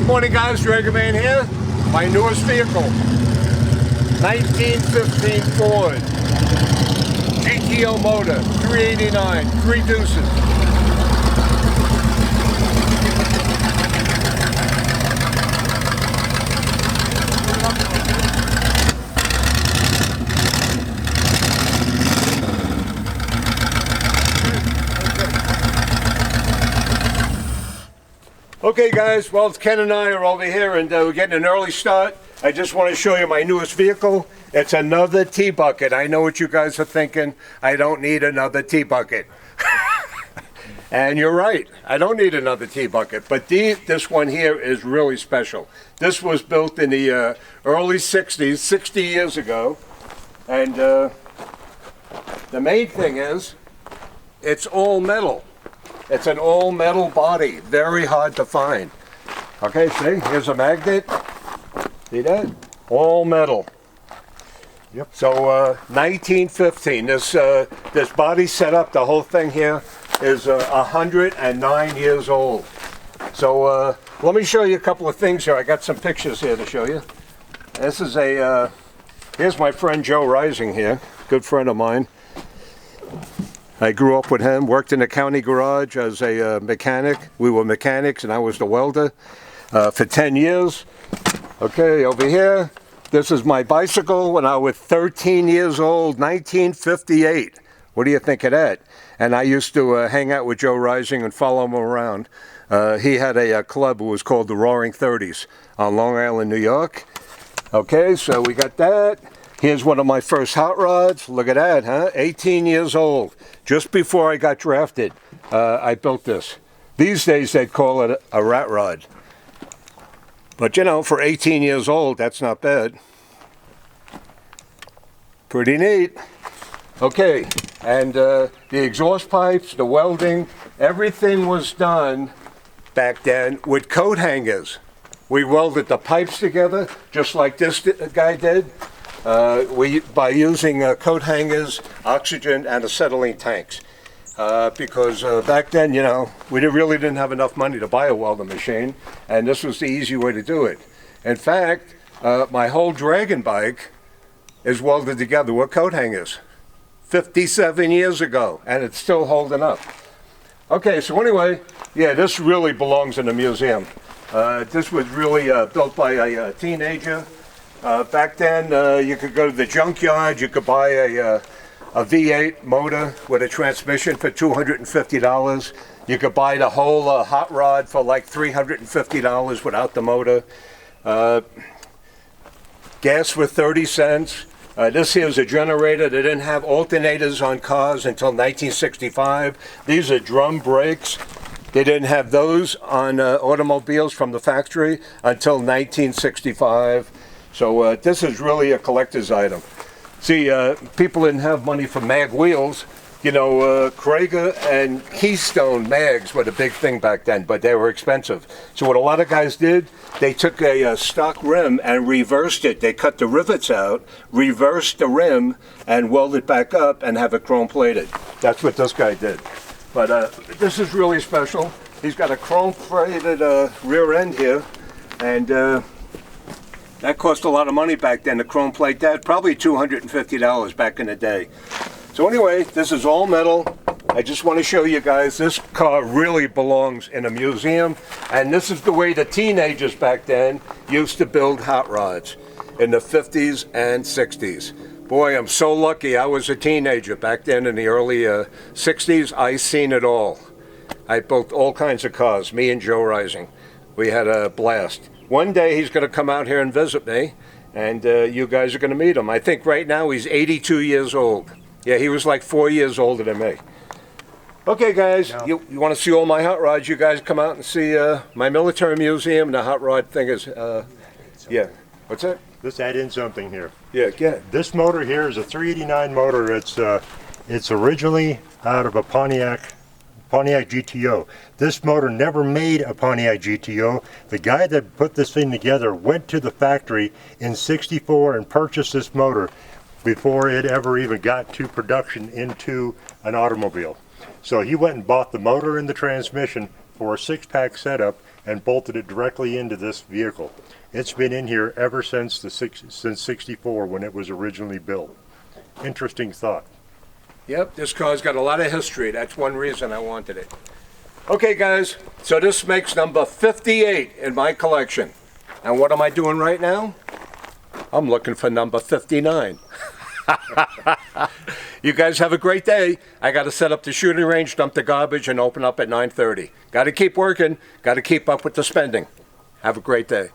Morning guys, Dragon here. My newest vehicle, 1915 Ford GTO motor, 389, 3 deuces. Okay guys, well Ken and I are over here and we're getting an early start. I just want to show you my newest vehicle. It's another T-bucket. I know what you guys are thinking. I don't need another T-bucket. And you're right, I don't need another T-bucket. But this one here is really special. This was built in the early 60s, 60 years ago. And the main thing is, it's all metal. It's an all metal body, very hard to find. Okay, see, here's a magnet. See that? All metal. Yep. So 1915, this body setup, the whole thing here is 109 years old. So let me show you a couple of things here. I got some pictures here to show you. This is here's my friend Joe Rising here, good friend of mine. I grew up with him, worked in the county garage as a mechanic. We were mechanics and I was the welder for 10 years. Okay, over here, this is my bicycle when I was 13 years old, 1958. What do you think of that? And I used to hang out with Joe Rising and follow him around. He had a club that was called the Roaring 30s on Long Island, New York. Okay, so we got that. Here's one of my first hot rods. Look at that, huh? 18 years old. Just before I got drafted, I built this. These days they'd call it a rat rod. But you know, for 18 years old, that's not bad. Pretty neat. Okay, and the exhaust pipes, the welding, everything was done back then with coat hangers. We welded the pipes together, just like this guy did. By using coat hangers, oxygen, and acetylene tanks. Because back then, you know, we really didn't have enough money to buy a welding machine, and this was the easy way to do it. In fact, my whole Dragon bike is welded together with coat hangers 57 years ago, and it's still holding up. Okay, so anyway, yeah, this really belongs in a museum. This was really built by a teenager. Back then, you could go to the junkyard, you could buy a V8 motor with a transmission for $250. You could buy the whole hot rod for like $350 without the motor. Gas for 30 cents. This here is a generator. They didn't have alternators on cars until 1965. These are drum brakes. They didn't have those on automobiles from the factory until 1965. So this is really a collector's item. See, people didn't have money for mag wheels. You know, Krager and Keystone mags were the big thing back then, but they were expensive. So what a lot of guys did, they took a stock rim and reversed it. They cut the rivets out, reversed the rim, and welded back up and have it chrome plated. That's what this guy did. But this is really special. He's got a chrome plated rear end here, and that cost a lot of money back then to chrome plate that, probably $250 back in the day. So anyway, this is all metal. I just want to show you guys, this car really belongs in a museum, and this is the way the teenagers back then used to build hot rods in the 50s and 60s. Boy, I'm so lucky I was a teenager back then in the early 60s. I seen it all. I built all kinds of cars, me and Joe Rising. We had a blast. One day he's going to come out here and visit me, and you guys are going to meet him. I think right now he's 82 years old. Yeah, he was like 4 years older than me. Okay, guys, you want to see all my hot rods, you guys come out and see my military museum. The hot rod thing is, yeah. What's that? Let's add in something here. Yeah, yeah. This motor here is a 389 motor. It's originally out of a Pontiac GTO. This motor never made a Pontiac GTO. The guy that put this thing together went to the factory in '64 and purchased this motor before it ever even got to production into an automobile. So he went and bought the motor and the transmission for a 6-pack setup. and bolted it directly into this vehicle. It's been in here ever since since 64 when it was originally built. Interesting thought. Yep, this car's got a lot of history. That's one reason I wanted it. Okay, guys, so this makes number 58 in my collection. And what am I doing right now? I'm looking for number 59. You guys have a great day. I got to set up the shooting range, dump the garbage, and open up at 9:30. Got to keep working. Got to keep up with the spending. Have a great day.